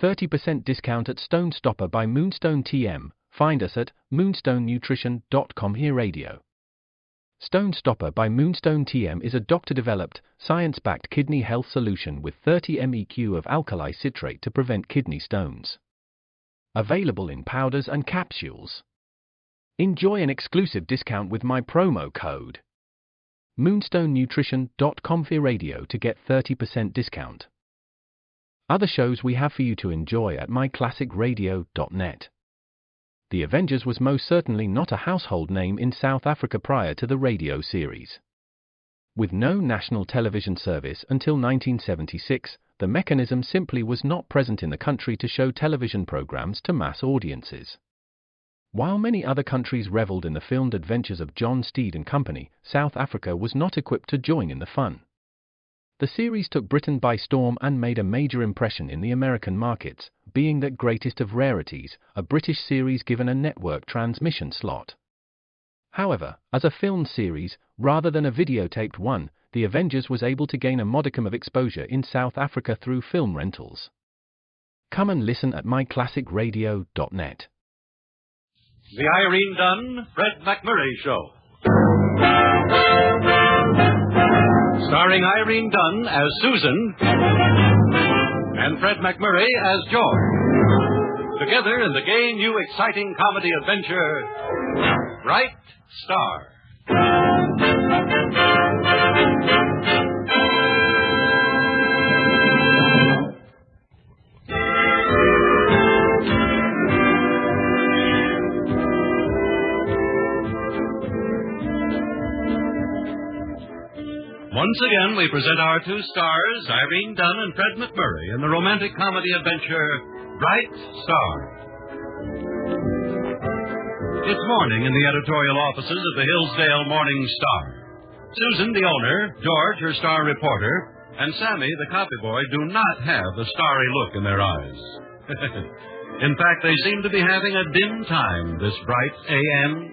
30% discount at Stone Stopper by Moonstone TM. Find us at moonstonenutrition.com. Here Radio. Stone Stopper by Moonstone TM is a doctor-developed, science-backed kidney health solution with 30 MEq of alkali citrate to prevent kidney stones. Available in powders and capsules. Enjoy an exclusive discount with my promo code moonstonenutrition.com. Here Radio to get 30% discount. Other shows we have for you to enjoy at myclassicradio.net. The Avengers was most certainly not a household name in South Africa prior to the radio series. With no national television service until 1976, the mechanism simply was not present in the country to show television programs to mass audiences. While many other countries reveled in the filmed adventures of John Steed and company, South Africa was not equipped to join in the fun. The series took Britain by storm and made a major impression in the American markets, being that greatest of rarities, a British series given a network transmission slot. However, as a filmed series, rather than a videotaped one, The Avengers was able to gain a modicum of exposure in South Africa through film rentals. Come and listen at myclassicradio.net. The Irene Dunne-Fred MacMurray Show. Starring Irene Dunne as Susan and Fred MacMurray as George. Together in the gay, new, exciting comedy adventure, Bright Star. Once again, we present our two stars, Irene Dunne and Fred MacMurray, in the romantic comedy adventure, Bright Star. It's morning in the editorial offices of the Hillsdale Morning Star. Susan, the owner, George, her star reporter, and Sammy, the copy boy, do not have the starry look in their eyes. In fact, they seem to be having a dim time this bright A.M.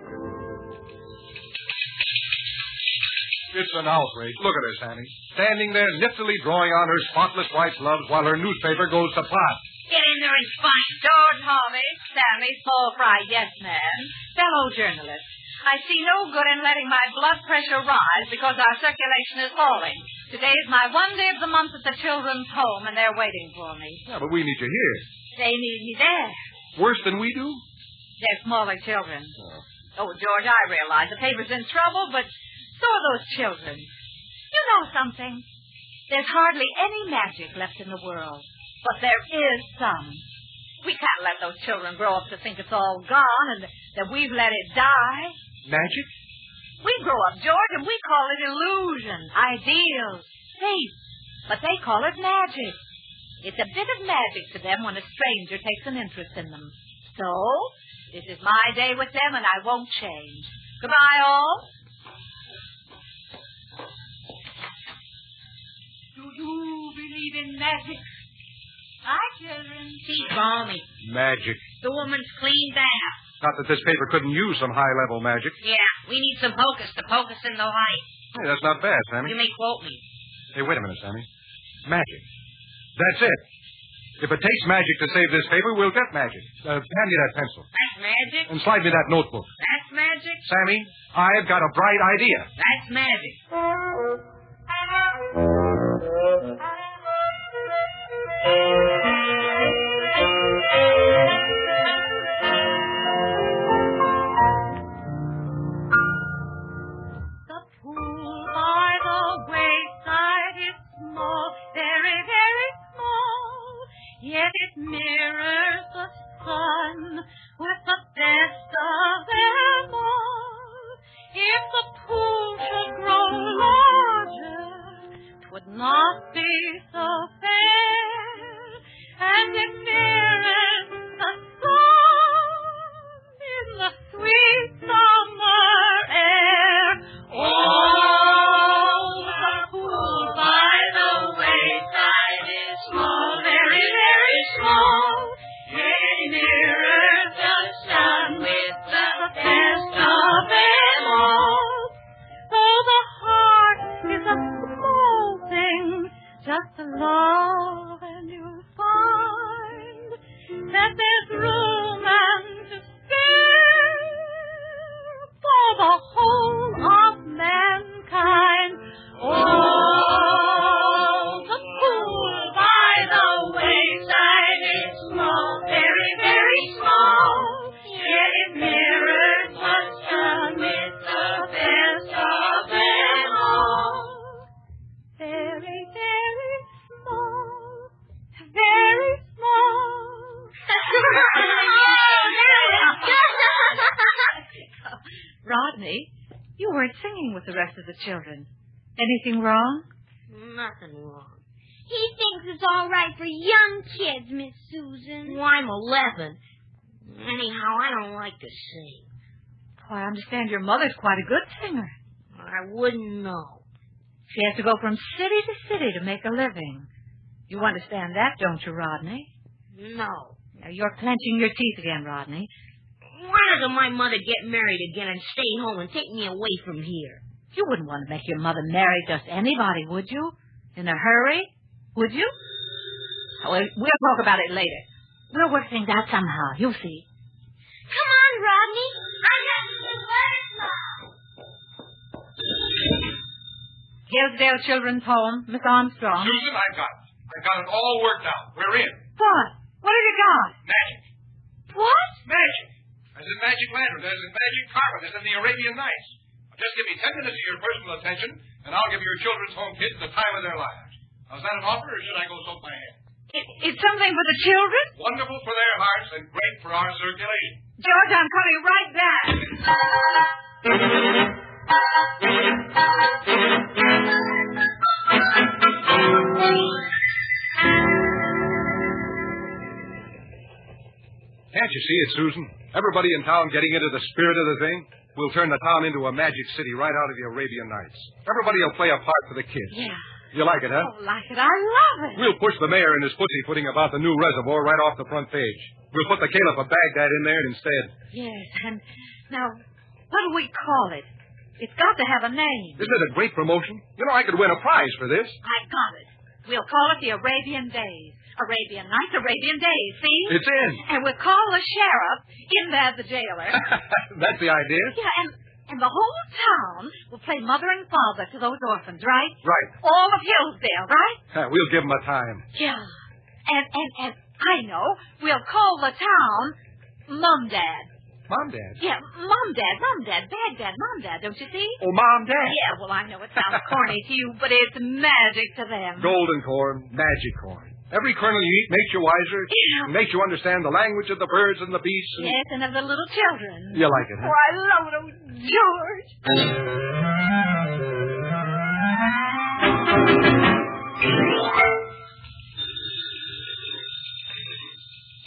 It's an outrage. Look at her, Sammy. Standing there niftily drawing on her spotless white gloves while her newspaper goes to pot. Get in there and find George Harvey, Sammy, small fry, yes, ma'am. Fellow journalist. I see no good in letting my blood pressure rise because our circulation is falling. Today is my one day of the month at the children's home, and they're waiting for me. Yeah, but we need you here. They need me there. Worse than we do? They're smaller children. Oh, George, I realize the paper's in trouble, but so are those children. You know something? There's hardly any magic left in the world, but there is some. We can't let those children grow up to think it's all gone and that we've let it die. Magic? We grow up, George, and we call it illusion, ideals, faith, but they call it magic. It's a bit of magic to them when a stranger takes an interest in them. So, this is my day with them, and I won't change. Goodbye, all. Do you believe in magic? Hi, children. She's balmy. Magic. The woman's cleaned out. Not that this paper couldn't use some high-level magic. Yeah, we need some hocus to pocus in the light. Hey, that's not bad, Sammy. You may quote me. Hey, wait a minute, Sammy. Magic. That's it. If it takes magic to save this paper, we'll get magic. Hand me that pencil. That's magic. And slide me that notebook. That's magic. Sammy, I've got a bright idea. That's magic. The pool by the wayside is small, very, very small, yet it mirrors the sun with the best of them all. If the pool should grow larger, 'twould not be so fair, and it mirrors the sun in the sweet summer air. Oh, the pool by the wayside is small, very, very small. It mirrors the sun with the best of them all. Though the heart is a small thing, just love and you'll find Rodney, you weren't singing with the rest of the children. Anything wrong? Nothing wrong. He thinks it's all right for young kids, Miss Susan. Well, I'm 11. Anyhow, I don't like to sing. Oh, I understand your mother's quite a good singer. I wouldn't know. She has to go from city to city to make a living. You understand that, don't you, Rodney? No. Now, you're clenching your teeth again, Rodney. Why doesn't my mother get married again and stay home and take me away from here? You wouldn't want to make your mother marry just anybody, would you? In a hurry? Would you? Oh, we'll talk about it later. We'll work things out somehow. You'll see. Come on, Rodney. I have to learn now. Hillsdale Children's Home, Miss Armstrong. Susan, I've got it all worked out. We're in. What? What have you got? Magic. What? Magic. As in magic lanterns, as in magic carpet, as in the Arabian Nights. Just give me 10 minutes of your personal attention, and I'll give your children's home kids the time of their lives. Now, is that an offer, or should I go soak my head? It's something for the children? Wonderful for their hearts and great for our circulation. George, I'm coming right back. Can't you see it, Susan? Everybody in town getting into the spirit of the thing. We'll turn the town into a magic city right out of the Arabian Nights. Everybody will play a part for the kids. Yeah. You like it, huh? Oh, like it. I love it. We'll push the mayor and his pussyfooting about the new reservoir right off the front page. We'll put the Caliph of Baghdad in there instead. Yes, and now, what do we call it? It's got to have a name. Isn't it a great promotion? You know, I could win a prize for this. I got it. We'll call it the Arabian Days. Arabian Nights, Arabian Days, see? It's in. And we'll call the sheriff in there the jailer. That's the idea. Yeah, and the whole town will play mother and father to those orphans, right? Right. All of Hillsdale, right? We'll give them a time. Yeah. And I know. We'll call the town Mom Dad. Mom, Dad? Yeah, Mom Dad, Baghdad, Mom Dad, don't you see? Oh, Mom, Dad. Yeah, well, I know it sounds corny to you, but it's magic to them. Golden corn, magic corn. Every kernel you eat makes you wiser. Yeah. Makes you understand the language of the birds and the beasts. And... Yes, and of the little children. You like it, huh? Oh, I love it. Oh, George.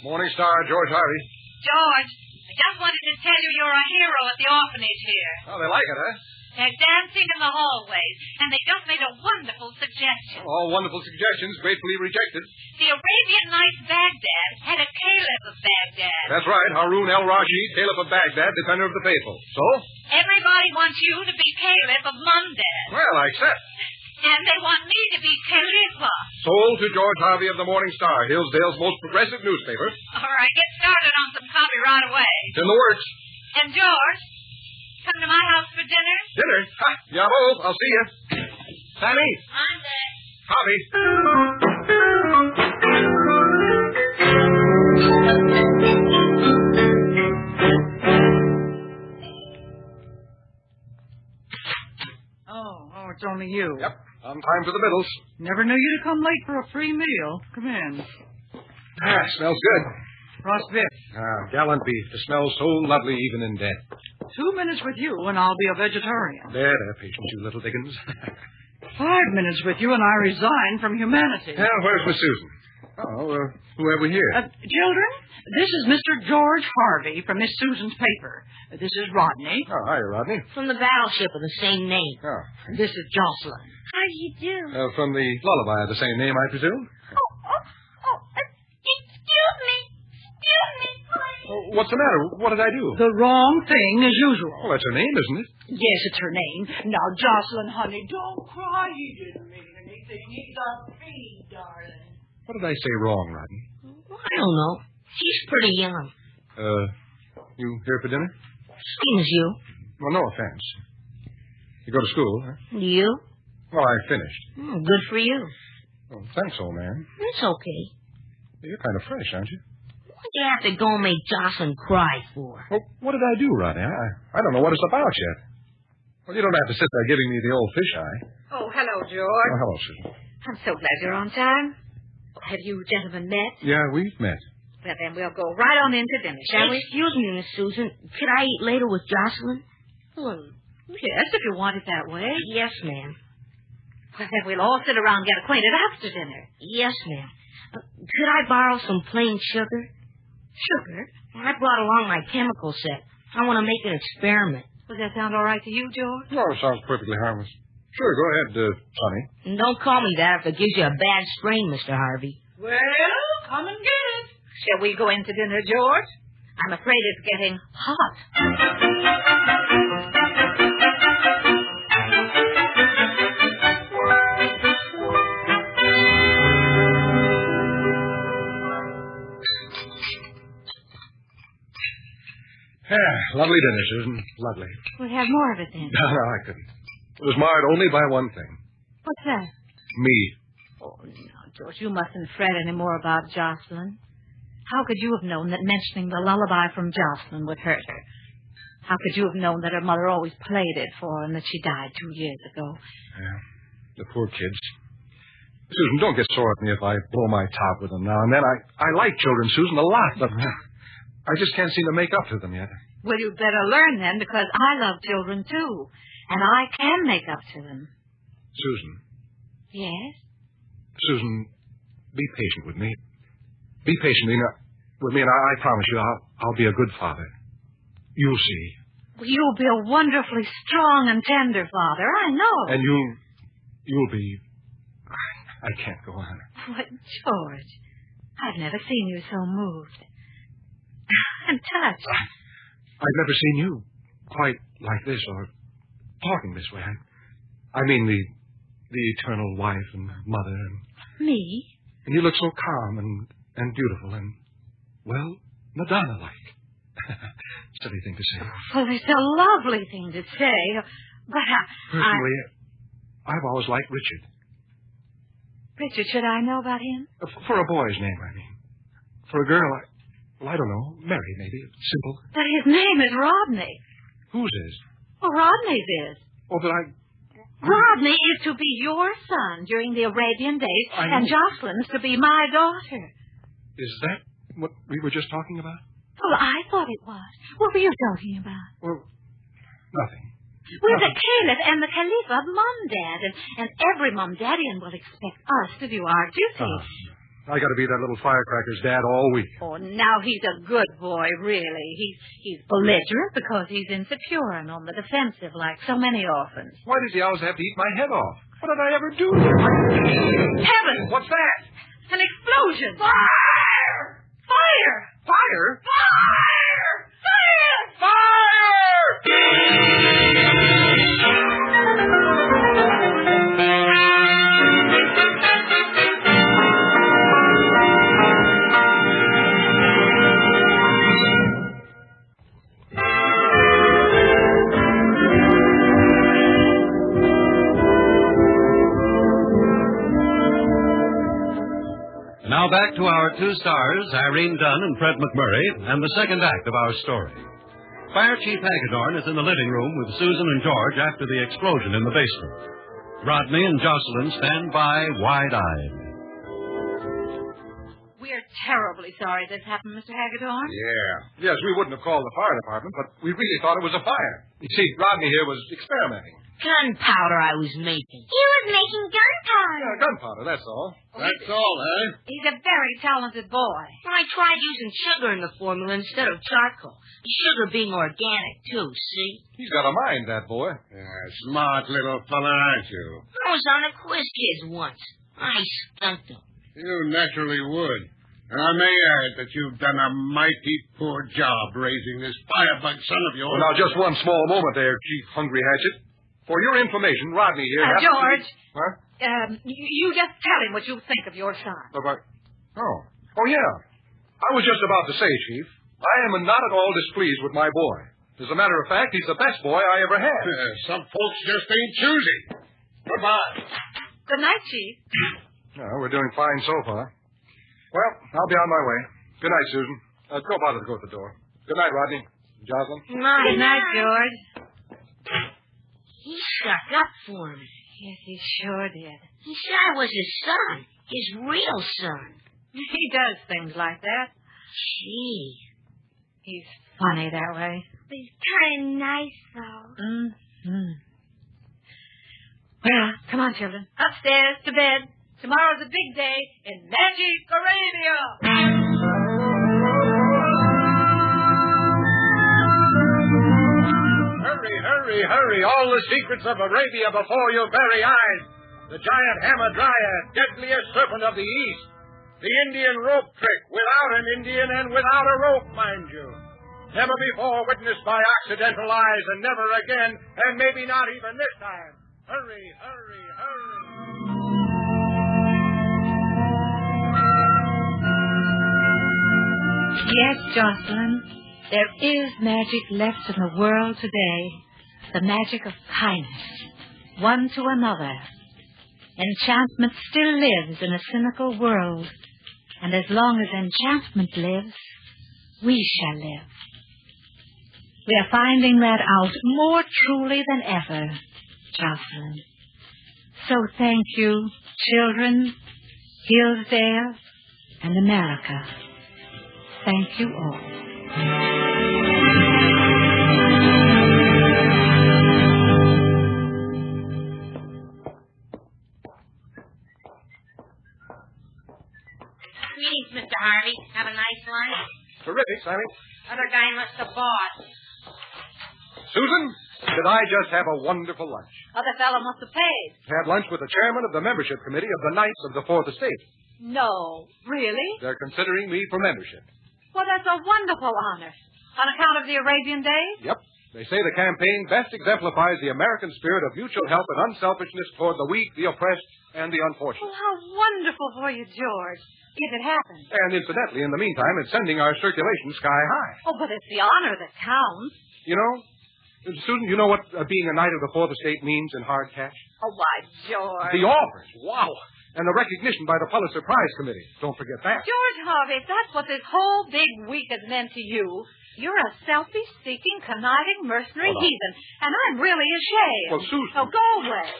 Morning Star, George Harvey. George, I just wanted to tell you you're a hero at the orphanage here. Oh, they like it, huh? They're dancing in the hallways, and they just made a wonderful suggestion. All wonderful suggestions, gratefully rejected. The Arabian Nights Baghdad had a Caliph of Baghdad. That's right, Haroun el-Rashid, Caliph of Baghdad, defender of the faithful. So? Everybody wants you to be Caliph of Mundad. Well, I accept. And they want me to be Khalifa. Sold to George Harvey of the Morning Star, Hillsdale's most progressive newspaper. All right, get started on some copy right away. It's in the works. And George, come to my house for dinner? Dinner? Ha! Yahoo! I'll see you. Sammy? I'm there. Harvey? Oh, it's only you. Yep. On time for the middles. Never knew you to come late for a free meal. Come in. Smells good. Roast beef. Gallant beef. It smells so lovely even in death. 2 minutes with you and I'll be a vegetarian. There, patience, you little Dickens. 5 minutes with you and I resign from humanity. Where's Miss Susan? Oh, who have we here? Children, this is Mr. George Harvey from Miss Susan's paper. This is Rodney. Oh, hi, Rodney. From the battleship of the same name. Oh. This is Jocelyn. How do you do? From the lullaby of the same name, I presume? Excuse me. Excuse me, please. Oh, what's the matter? What did I do? The wrong thing, as usual. Oh, that's her name, isn't it? Yes, it's her name. Now, Jocelyn, honey, don't cry. He didn't mean anything. He's a bee, darling. What did I say wrong, Rodney? I don't know. She's pretty young. You here for dinner? Same as you. Well, no offense. You go to school, huh? You? Well, I finished. Good for you. Oh, thanks, old man. It's okay. You're kind of fresh, aren't you? What do you have to go and make Jocelyn cry for? Well, what did I do, Rodney? I don't know what it's about yet. Well, you don't have to sit there giving me the old fisheye. Oh, hello, George. Oh, hello, Susan. I'm so glad you're on time. Have you gentlemen met? Yeah, we've met. Well, then we'll go right on into dinner, shall we? Excuse me, Miss Susan. Could I eat later with Jocelyn? Well, Yes, if you want it that way. yes, ma'am. Well, then we'll all sit around and get acquainted after dinner. Yes, ma'am. Could I borrow some plain sugar? Sugar? I brought along my chemical set. I want to make an experiment. Does that sound all right to you, George? Oh, it sounds perfectly harmless. Sure, go ahead, Sonny. And don't call me that if it gives you a bad strain, Mr. Harvey. Well, come and get it. Shall we go into dinner, George? I'm afraid it's getting hot. Yeah, lovely dinner, Susan. Lovely. We'll have more of it then. No, I couldn't. It was marred only by one thing. What's that? Me. Oh, no, George, you mustn't fret any more about Jocelyn. How could you have known that mentioning the lullaby from Jocelyn would hurt her? How could you have known that her mother always played it for her and that she died 2 years ago? Yeah, the poor kids. Susan, don't get sore at me if I blow my top with them now and then. I like children, Susan, a lot, but I just can't seem to make up to them yet. Well, you'd better learn then, because I love children, too. And I can make up to them. Susan. Yes? Susan, be patient with me. Be patient with me, and I promise you I'll be a good father. You'll see. Well, you'll be a wonderfully strong and tender father, I know. And you'll be... I can't go on. What, George, I've never seen you so moved. And touched. I've never seen you quite like this or talking this way. I mean the eternal wife and mother. And, me? And you look so calm and beautiful and, well, Madonna-like. Silly thing to say. Well, it's a lovely thing to say. But Personally, I've always liked Richard. Richard, should I know about him? For a boy's name, I mean. For a girl, I don't know. Mary, maybe. Simple. But his name is Rodney. Whose is? Well, Rodney's is. Oh, but Rodney is to be your son during the Arabian days, and Jocelyn's to be my daughter. Is that what we were just talking about? Well, I thought it was. What were you talking about? Well, nothing. We're the Caliph and the Khalifa of Mumdad, and every Mumdadian will expect us to do our duty. I got to be that little firecracker's dad all week. Oh, now he's a good boy, really. He's belligerent because he's insecure and on the defensive like so many orphans. Why does he always have to eat my head off? What did I ever do? Heavens! What's that? An explosion! Fire! Fire! Fire? Fire! Fire! Fire! Now back to our two stars, Irene Dunne-Fred MacMurray, and the second act of our story. Fire Chief Hagedorn is in the living room with Susan and George after the explosion in the basement. Rodney and Jocelyn stand by, wide-eyed. We're terribly sorry this happened, Mr. Hagedorn. Yeah. Yes, we wouldn't have called the fire department, but we really thought it was a fire. You see, Rodney here was experimenting. Gunpowder I was making. He was making gunpowder. Yeah, gunpowder, that's all. That's all, eh? He's a very talented boy. I tried using sugar in the formula instead of charcoal. The sugar being organic, too, see? He's got a mind, that boy. Yeah, smart little fella, aren't you? I was on a quiz quiz once. I skunked him. You naturally would. And I may add that you've done a mighty poor job raising this firebug son of yours. Well, now, just one small moment there, Chief Hungry Hatchet. For your information, Rodney here... George. What? You just tell him what you think of your son. Oh, yeah. I was just about to say, Chief, I am not at all displeased with my boy. As a matter of fact, he's the best boy I ever had. Some folks just ain't choosy. Goodbye. Good night, Chief. No, we're doing fine so far. Well, I'll be on my way. Good night, Susan. Go about it to go to the door. Good night, Rodney. Jocelyn? Good night, George. He stuck up for me. Yes, he sure did. He said I was his son. His real son. He does things like that. Gee. He's funny that way. Must be kind of nice, though. Mm-hmm. Well, come on, children. Upstairs to bed. Tomorrow's a big day in Magic Arabia. Hurry. All the secrets of Arabia before your very eyes. The giant hamadryad, deadliest serpent of the East. The Indian rope trick, without an Indian and without a rope, mind you. Never before witnessed by occidental eyes, and never again, and maybe not even this time. Hurry. Yes, Jocelyn, there is magic left in the world today. The magic of kindness, one to another. Enchantment still lives in a cynical world, and as long as enchantment lives, we shall live. We are finding that out more truly than ever, Jocelyn. So thank you, children, Hillsdale, and America. Thank you all. Greetings, Mr. Harvey. Have a nice lunch? Terrific, Sammy. Other guy must have bought. Susan, did I just have a wonderful lunch? Other fellow must have paid. Had lunch with the chairman of the membership committee of the Knights of the Fourth Estate. No, really? They're considering me for membership. Well, that's a wonderful honor. On account of the Arabian Days? Yep. They say the campaign best exemplifies the American spirit of mutual help and unselfishness toward the weak, the oppressed, and the unfortunate. Oh, how wonderful for you, George. If it happens. And incidentally, in the meantime, it's sending our circulation sky high. Oh, but it's the honor that counts. You know, Susan, you know what being a Knight of the Fourth Estate means in hard cash? Oh, why, George. The offers. Wow. And the recognition by the Pulitzer Prize Committee. Don't forget that. George Harvey, if that's what this whole big week has meant to you, you're a selfish-seeking, conniving, mercenary heathen. And I'm really ashamed. Well, Susan. So go away.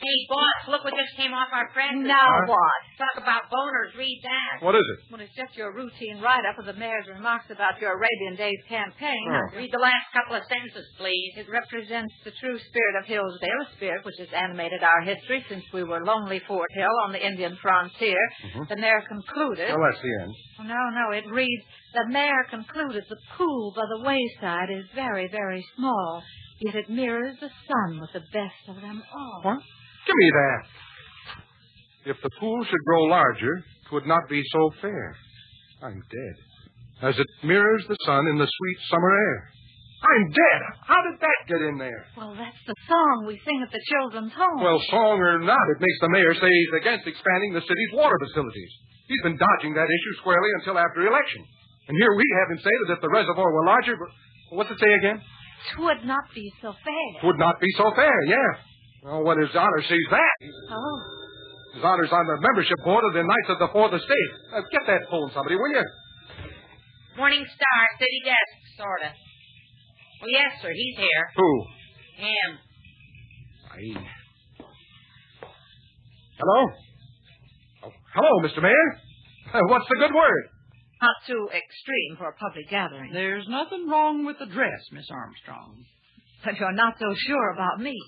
Hey, boss, look what just came off our press. Now what? Talk about boners. Read that. What is it? Well, it's just your routine write-up of the mayor's remarks about your Arabian Days campaign. Oh. Read the last couple of sentences, please. It represents the true spirit of Hillsdale, a spirit which has animated our history since we were lonely Fort Hill on the Indian frontier. The mayor concluded... Well, that's the end. No, it reads, the mayor concluded the pool by the wayside is very, very small, yet it mirrors the sun with the best of them all. What? Give me that. If the pool should grow larger, 'twould not be so fair. I'm dead. As it mirrors the sun in the sweet summer air. I'm dead. How did that get in there? Well, that's the song we sing at the children's home. Well, song or not, it makes the mayor say he's against expanding the city's water facilities. He's been dodging that issue squarely until after election. And here we have him say that if the reservoir were larger... What's it say again? 'Twould not be so fair. 'Twould not be so fair, yeah. Well, when His Honor sees that... Oh. His Honor's on the membership board of the Knights of the Fourth Estate. Get that phone, somebody, will you? Morning Star, city desk, sort of. Oh, yes, sir, he's here. Who? Him. Hello? Oh, hello, Mr. Mayor. What's the good word? Not too extreme for a public gathering. There's nothing wrong with the dress, Miss Armstrong. But you're not so sure about me.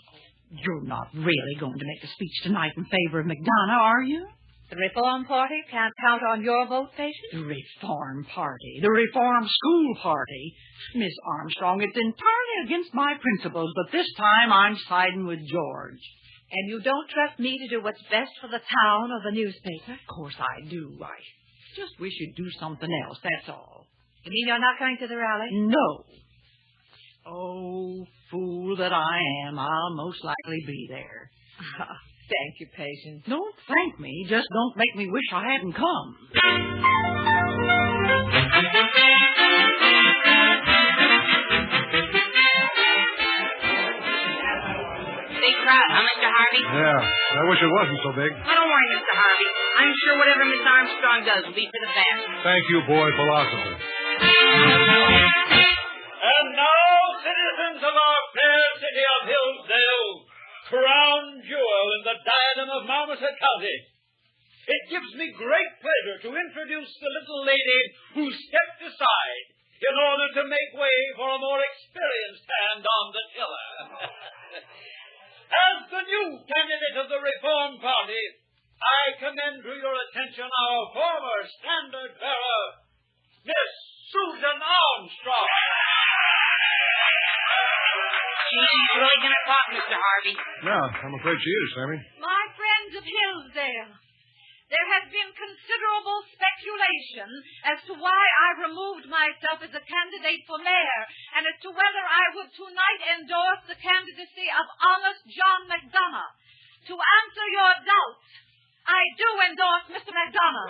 You're not really going to make a speech tonight in favor of McDonough, are you? The Reform Party can't count on your vote, patient? The Reform Party. The Reform School Party. Miss Armstrong, it's entirely against my principles, but this time I'm siding with George. And you don't trust me to do what's best for the town or the newspaper? Of course I do. I just wish you'd do something else, that's all. You mean you're not going to the rally? No. Oh, fool that I am, I'll most likely be there. Thank you, Patience. Don't thank me, just don't make me wish I hadn't come. Big crowd, huh, Mr. Harvey? Yeah, I wish it wasn't so big. Oh, don't worry, Mr. Harvey. I'm sure whatever Miss Armstrong does will be for the best. Thank you, boy philosopher. And now, citizens of our fair city of Hillsdale, crown jewel in the diadem of Marmoset County, it gives me great pleasure to introduce the little lady who stepped aside in order to make way for a more experienced hand on the tiller. As the new candidate of the Reform Party, I commend to your attention our former standard-bearer, Miss Susan Armstrong. She's really going to talk, Mr. Harvey. Yeah, I'm afraid she is, Sammy. My friends of Hillsdale, there has been considerable speculation as to why I removed myself as a candidate for mayor and as to whether I would tonight endorse the candidacy of honest John McDonough. To answer your doubts, I do endorse Mr. McDonough.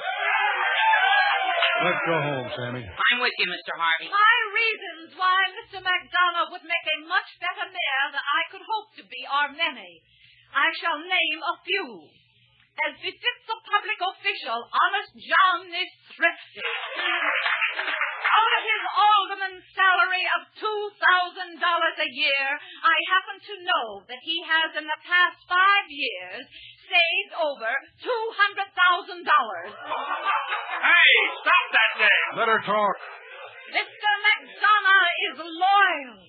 Let's go home, Sammy. I'm with you, Mr. Harvey. My reasons why Mr. McDonough would make a much better mayor than I could hope to be are many. I shall name a few. As befits a public official, honest John is thrifty. Out of his alderman's salary of $2,000 a year, I happen to know that he has in the past 5 years saved over $200,000. Hey, stop that thing! Let her talk. Mr. McDonough is loyal.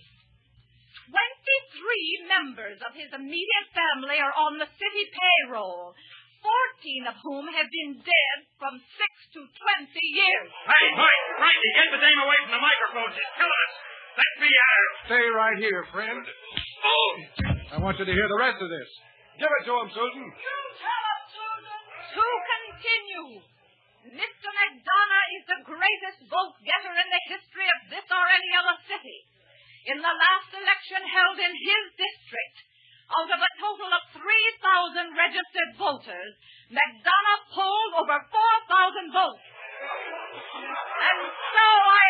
23 members of his immediate family are on the city payroll, 14 of whom have been dead from 6 to 20 years. Hey, Mike, Frankie, get the dame away from the microphone. She's killing us. Let me at her. Stay right here, friend. Oh. I want you to hear the rest of this. Give it to him, Susan. To continue, Mr. McDonough is the greatest vote-getter in the history of this or any other city. In the last election held in his district, out of a total of 3,000 registered voters, McDonough polled over 4,000 votes. And so I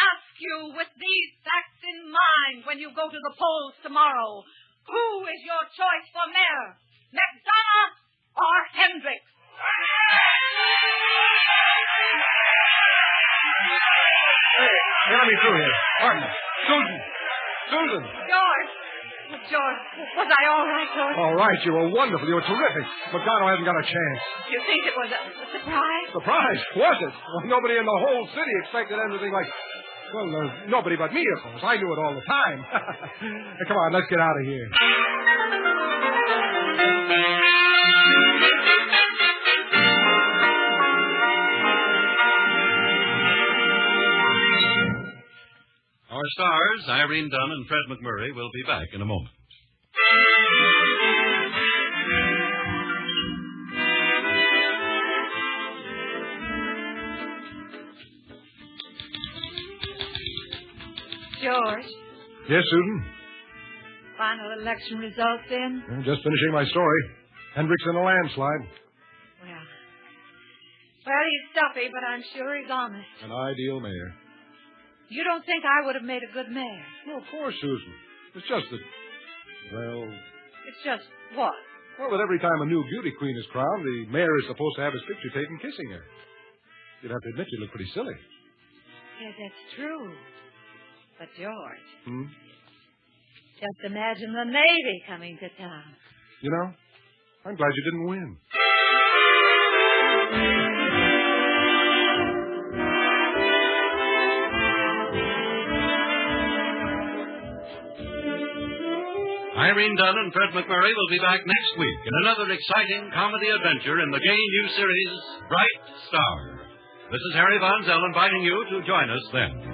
ask you with these facts in mind when you go to the polls tomorrow, who is your choice for mayor, McDonough or Hendricks? Hey, let me through here. Pardon. Susan. George, was I all right, George? All right, you were wonderful. You were terrific. McDonough hasn't got a chance. You think it was a surprise? Surprise? Was it? Well, nobody in the whole city expected anything like... Well, nobody but me, of course. I knew it all the time. Hey, come on, let's get out of here. Our stars, Irene Dunne-Fred MacMurray, will be back in a moment. George. Yes, Susan? Final election results in? I'm just finishing my story. Hendricks in a landslide. Well, he's stuffy, but I'm sure he's honest. An ideal mayor. You don't think I would have made a good mayor? Well, of course, Susan. It's just that, well... It's just what? Well, that every time a new beauty queen is crowned, the mayor is supposed to have his picture taken kissing her. You'd have to admit you look pretty silly. Yes, that's true. But, George... Just imagine the Navy coming to town. You know, I'm glad you didn't win. Irene Dunne-Fred MacMurray will be back next week in another exciting comedy adventure in the gay new series, Bright Star. This is Harry Von Zell inviting you to join us then.